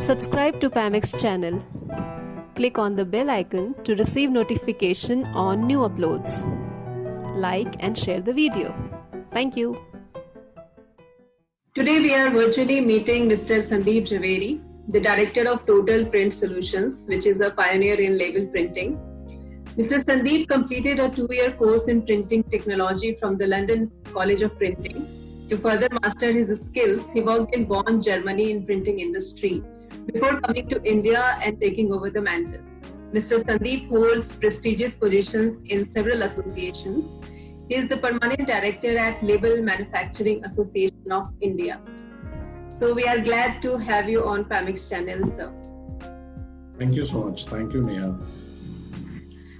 Subscribe to PAMX channel. Click on the bell icon to receive notification on new uploads. Like and share the video. Thank you. Today we are virtually meeting Mr. Sandeep Jhaveri, the Director of Total Print Solutions, which is a pioneer in label printing. Mr. Sandeep completed a 2-year course in printing technology from the London College of Printing. To further master his skills, he worked in Bonn, Germany in printing industry before coming to India and taking over the mantle. Mr. Sandeep holds prestigious positions in several associations. He is the permanent director at Label Manufacturing Association of India. So we are glad to have you on PAMX channel, sir. Thank you so much. Thank you, Neha.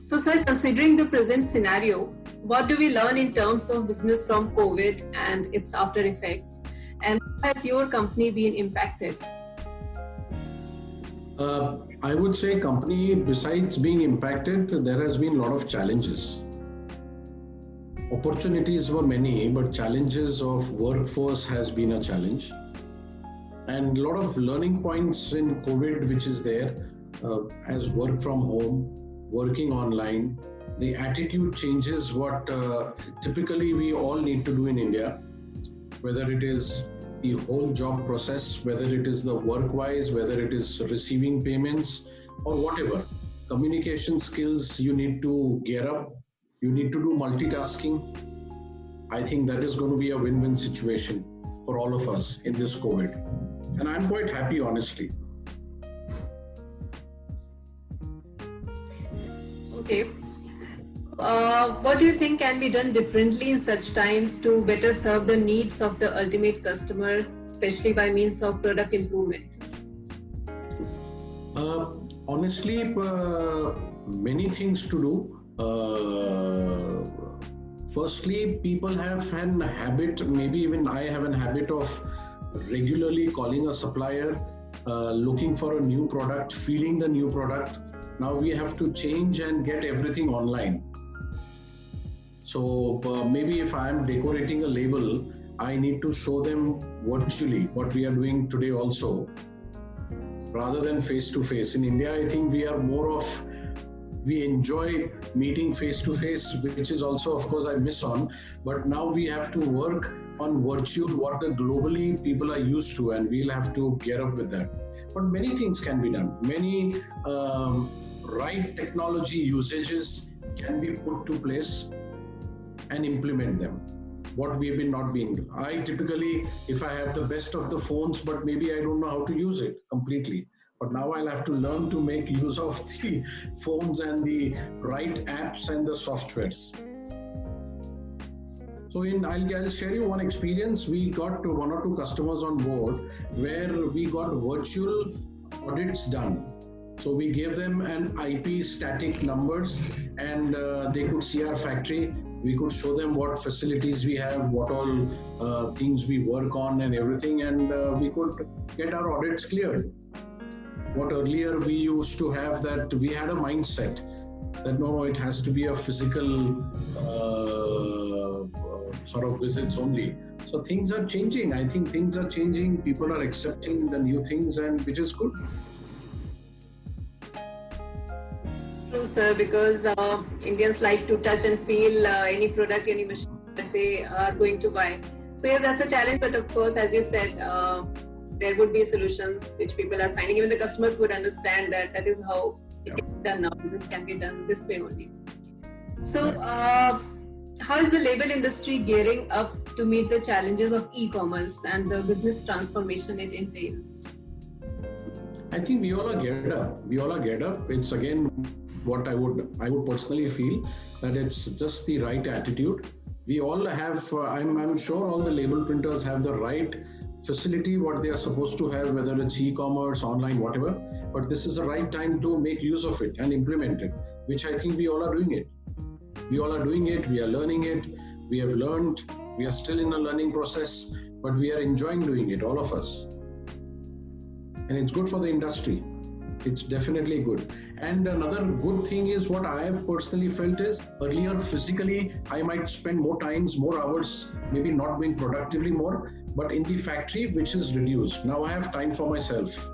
So, sir, considering the present scenario, what do we learn in terms of business from COVID and its after effects? And how has your company been impacted? I would say company, besides being impacted, there has been a lot of challenges. Opportunities were many, but challenges of workforce has been a challenge. And a lot of learning points in COVID, which is there, as work from home, working online, the attitude changes what typically we all need to do in India, whether it is the whole job process, whether it is the work-wise, whether it is receiving payments or whatever. Communication skills, you need to gear up, you need to do multitasking. I think that is going to be a win-win situation for all of us in this COVID. And I'm quite happy, honestly. Okay. What do you think can be done differently in such times to better serve the needs of the ultimate customer, especially by means of product improvement? Honestly, many things to do. Firstly, people have an habit, maybe even I have a habit of regularly calling a supplier, looking for a new product, feeling the new product. Now we have to change and get everything online. So maybe if I am decorating a label, I need to show them virtually what we are doing today also, rather than face to face. In India, I think we are more of, we enjoy meeting face to face, which is also, of course, I miss on. But now we have to work on virtual, what the globally people are used to, and we'll have to gear up with that. But many things can be done. Many right technology usages can be put to place and implement them. What we have been not being. I typically, if I have the best of the phones, but maybe I don't know how to use it completely. But now I'll have to learn to make use of the phones and the right apps and the softwares. So I'll share you one experience. We got one or two customers on board where we got virtual audits done. So we gave them an IP static numbers and they could see our factory. We could show them what facilities we have, what all things we work on and everything, and we could get our audits cleared. What earlier we used to have, that we had a mindset that no, it has to be a physical sort of visits only. So things are changing. I think things are changing. People are accepting the new things, and which is good. True, sir, because Indians like to touch and feel any product, any machine that they are going to buy. So yeah, that's a challenge. But of course, as you said, there would be solutions which people are finding. Even the customers would understand that that is how it can be done now. This can be done this way only. So how is the label industry gearing up to meet the challenges of e-commerce and the business transformation it entails? I think we all are geared up. We all are geared up. It's again what I would personally feel, that it's just the right attitude. We all have, I'm sure all the label printers have the right facility, what they are supposed to have, whether it's e-commerce, online, whatever. But this is the right time to make use of it and implement it, which I think we all are doing it. We all are doing it. We are learning it. We have learned. We are still in a learning process, but we are enjoying doing it, all of us. And it's good for the industry. It's definitely good. And another good thing is what I have personally felt is earlier physically, I might spend more times, more hours, maybe not doing productively more, but in the factory, which is reduced. Now I have time for myself.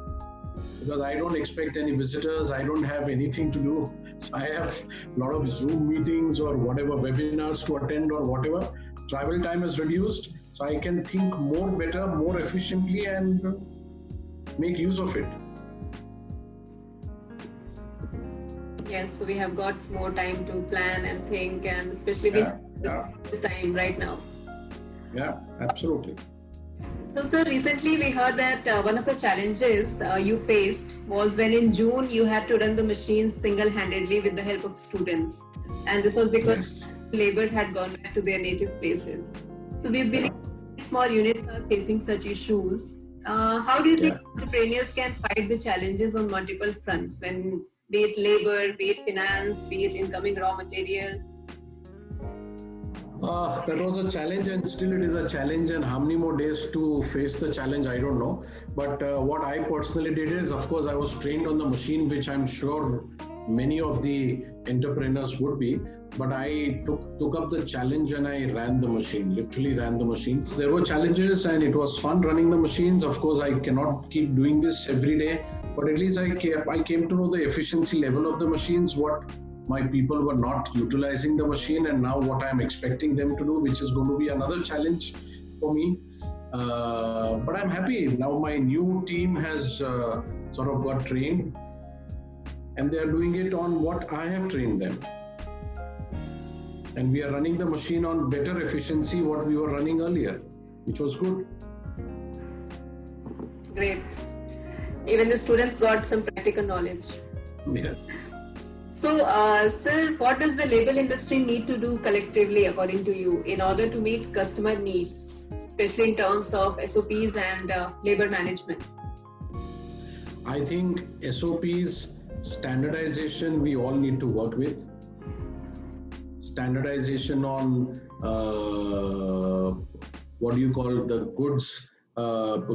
because I don't expect any visitors. I don't have anything to do. So I have a lot of Zoom meetings or whatever webinars to attend or whatever. Travel time is reduced, so I can think more better, more efficiently, and make use of it. Yes, so we have got more time to plan and think, and especially with this time right now. Yeah, absolutely. So, sir, recently we heard that one of the challenges you faced was when in June you had to run the machines single-handedly with the help of students. And this was because labor had gone back to their native places. So we believe small units are facing such issues. How do you think entrepreneurs can fight the challenges on multiple fronts, when be it labor, be it finance, be it incoming raw material? That was a challenge, and still it is a challenge, and how many more days to face the challenge, I don't know. But what I personally did is, of course, I was trained on the machine, which I'm sure many of the entrepreneurs would be. But I took up the challenge and I ran the machine, literally ran the machine. So there were challenges and it was fun running the machines. Of course, I cannot keep doing this every day, but at least I came to know the efficiency level of the machines, what my people were not utilizing the machine, and now what I'm expecting them to do, which is going to be another challenge for me. But I'm happy. Now my new team has sort of got trained, and they are doing it on what I have trained them. And we are running the machine on better efficiency what we were running earlier, which was good. Great. Even the students got some practical knowledge. Yes. So, sir, what does the label industry need to do collectively, according to you, in order to meet customer needs, especially in terms of SOPs and labor management? I think SOPs, standardization, we all need to work with. Standardization on what do you call the goods,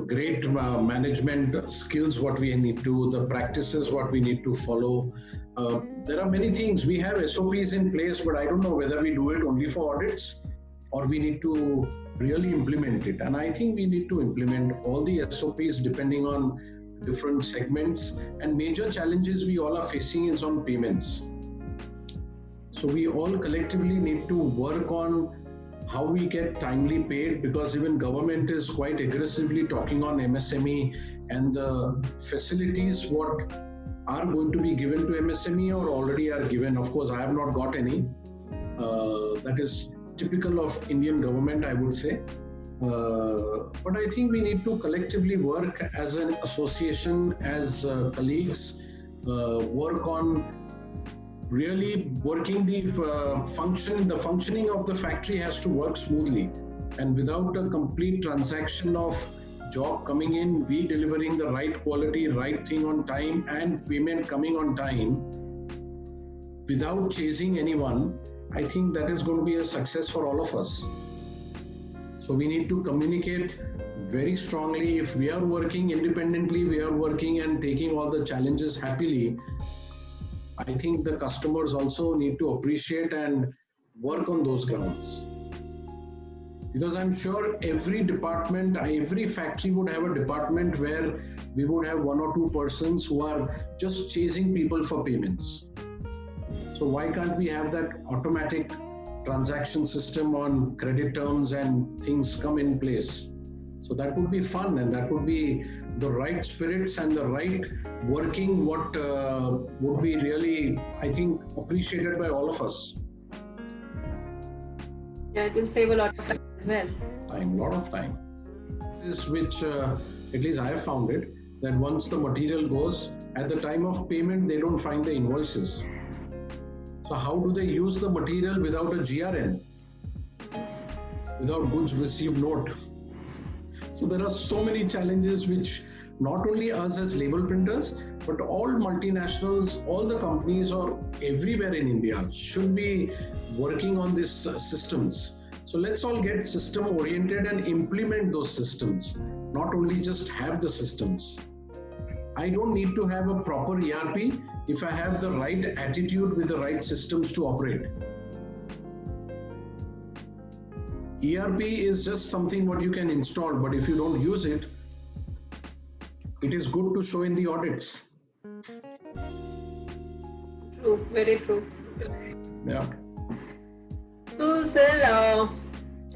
great management skills, what we need to, the practices, what we need to follow. There are many things. We have SOPs in place, but I don't know whether we do it only for audits or we need to really implement it. And I think we need to implement all the SOPs depending on different segments. And major challenges we all are facing is on payments. So we all collectively need to work on how we get timely paid, because even government is quite aggressively talking on MSME and the facilities what are going to be given to MSME or already are given. Of course, I have not got any. That is typical of Indian government, I would say. But I think we need to collectively work as an association, as colleagues, work on really working the functioning of the factory has to work smoothly, and without a complete transaction of job coming in, we delivering the right quality, right thing on time, and payment coming on time without chasing anyone, I think that is going to be a success for all of us. So we need to communicate very strongly. If we are working independently, we are working and taking all the challenges happily, I think the customers also need to appreciate and work on those grounds. Because I'm sure every department, every factory would have a department where we would have one or two persons who are just chasing people for payments. So why can't we have that automatic transaction system on credit terms and things come in place? So that would be fun, and that would be the right spirits and the right working, what would be really, I think, appreciated by all of us. Yeah, it will save a lot of time as well. A lot of time. This which, at least I have found it, that once the material goes, at the time of payment, they don't find the invoices. So how do they use the material without a GRN? Without goods received note? So there are so many challenges which not only us as label printers, but all multinationals, all the companies or everywhere in India should be working on these systems. So let's all get system oriented and implement those systems, not only just have the systems. I don't need to have a proper ERP if I have the right attitude with the right systems to operate. ERP is just something what you can install, but if you don't use it, it is good to show in the audits. True, very true. Yeah. So, sir,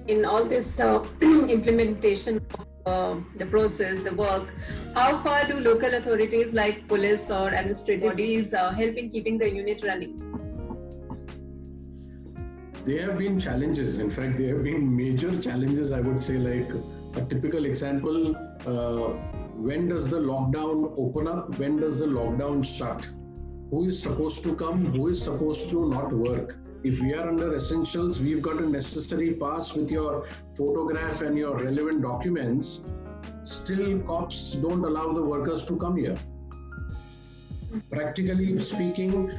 in all this implementation of the process, the work, how far do local authorities like police or administrative bodies help in keeping the unit running? There have been challenges. In fact, there have been major challenges, I would say. Like a typical example, when does the lockdown open up? When does the lockdown shut? Who is supposed to come? Who is supposed to not work? If we are under essentials, we've got a necessary pass with your photograph and your relevant documents. Still, cops don't allow the workers to come here. Practically speaking,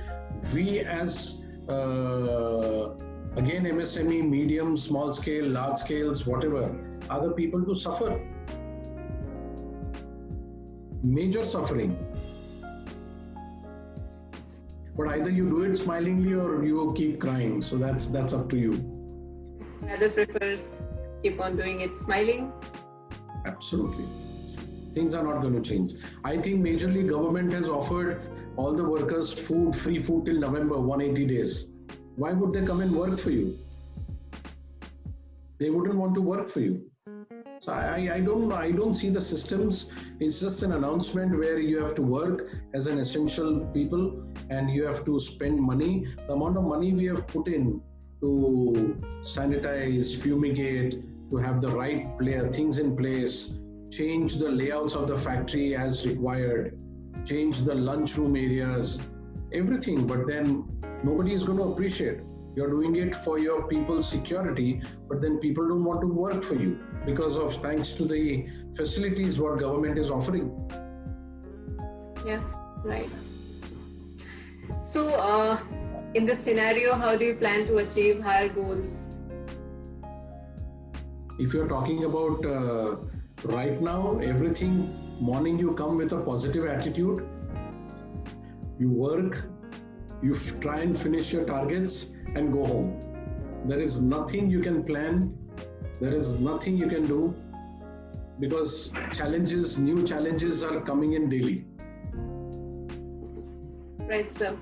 we as again, MSME, medium, small scale, large scales, whatever, are the people to suffer. Major suffering. But either you do it smilingly or you keep crying. So that's up to you. Rather prefer keep on doing it smiling. Absolutely. Things are not going to change. I think majorly government has offered all the workers food, free food till November, 180 days. Why would they come and work for you? They wouldn't want to work for you. So I don't see the systems. It's just an announcement where you have to work as an essential people and you have to spend money. The amount of money we have put in to sanitize, fumigate, to have the right things in place, change the layouts of the factory as required, change the lunchroom areas, everything. But then nobody is going to appreciate. You're doing it for your people's security, but then people don't want to work for you because of thanks to the facilities what government is offering. Yeah, right. So, in this scenario, how do you plan to achieve higher goals? If you're talking about right now, everything, morning you come with a positive attitude, you work, you try and finish your targets and go home. There is nothing you can plan. There is nothing you can do because new challenges are coming in daily. Right, sir.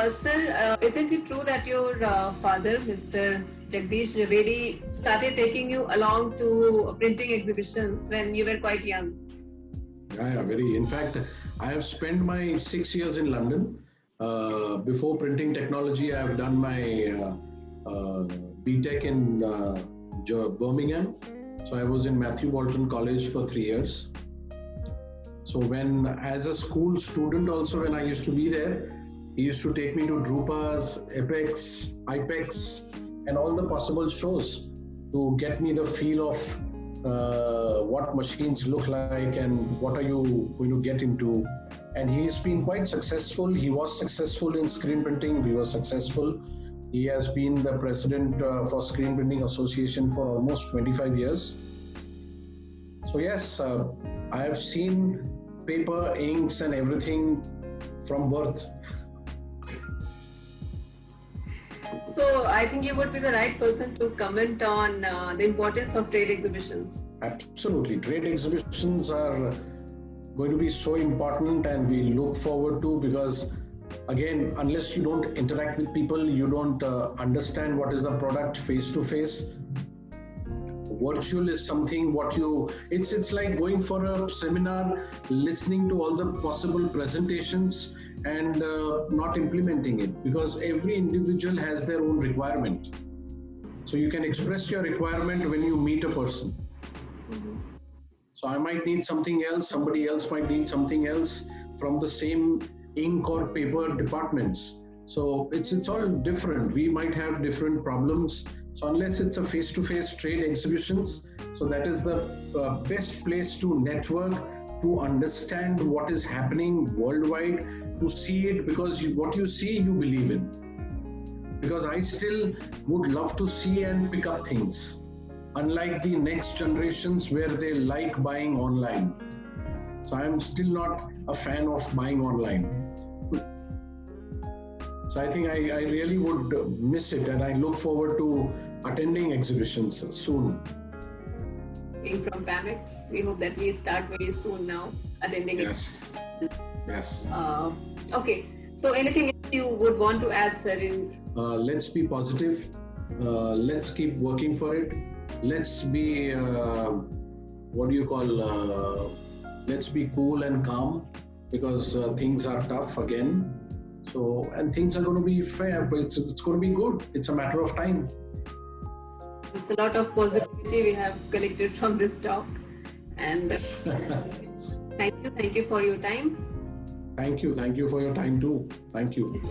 Sir, isn't it true that your father, Mr. Jagdish Jhaveri, started taking you along to printing exhibitions when you were quite young? Yeah, very. In fact, I have spent my 6 years in London. Before printing technology, I have done my BTech in Birmingham. So I was in Matthew Walton College for 3 years. So as a school student also, when I used to be there, he used to take me to Drupas, Apex, IPEX, and all the possible shows to get me the feel of what machines look like and what are you going to get into. And he's been quite successful. He was successful in screen printing. We were successful. He has been the president for Screen Printing Association for almost 25 years. So yes, I have seen paper, inks and everything from birth. So I think you would be the right person to comment on the importance of trade exhibitions. Absolutely. Trade exhibitions are going to be so important and we look forward to, because again, unless you don't interact with people, you don't understand what is the product face to face. Virtual is something it's like going for a seminar, listening to all the possible presentations and not implementing it, because every individual has their own requirement. So you can express your requirement when you meet a person. So I might need something else, somebody else might need something else from the same ink or paper departments. So it's all different. We might have different problems. So unless it's a face-to-face trade exhibitions, so that is the best place to network, to understand what is happening worldwide, to see it, because what you see, you believe in. Because I still would love to see and pick up things, unlike the next generations where they like buying online. So I'm still not a fan of buying online. So I think I really would miss it, and I look forward to attending exhibitions soon. working from PAMEX. We hope that we start very soon now attending it. Yes. Okay. So anything else you would want to add, sir? Let's be positive. Let's keep working for it. Let's be, let's be cool and calm, because things are tough again. So, and things are going to be fair, but it's going to be good. It's a matter of time. It's a lot of positivity we have collected from this talk. And thank you for your time. Thank you for your time too. Thank you.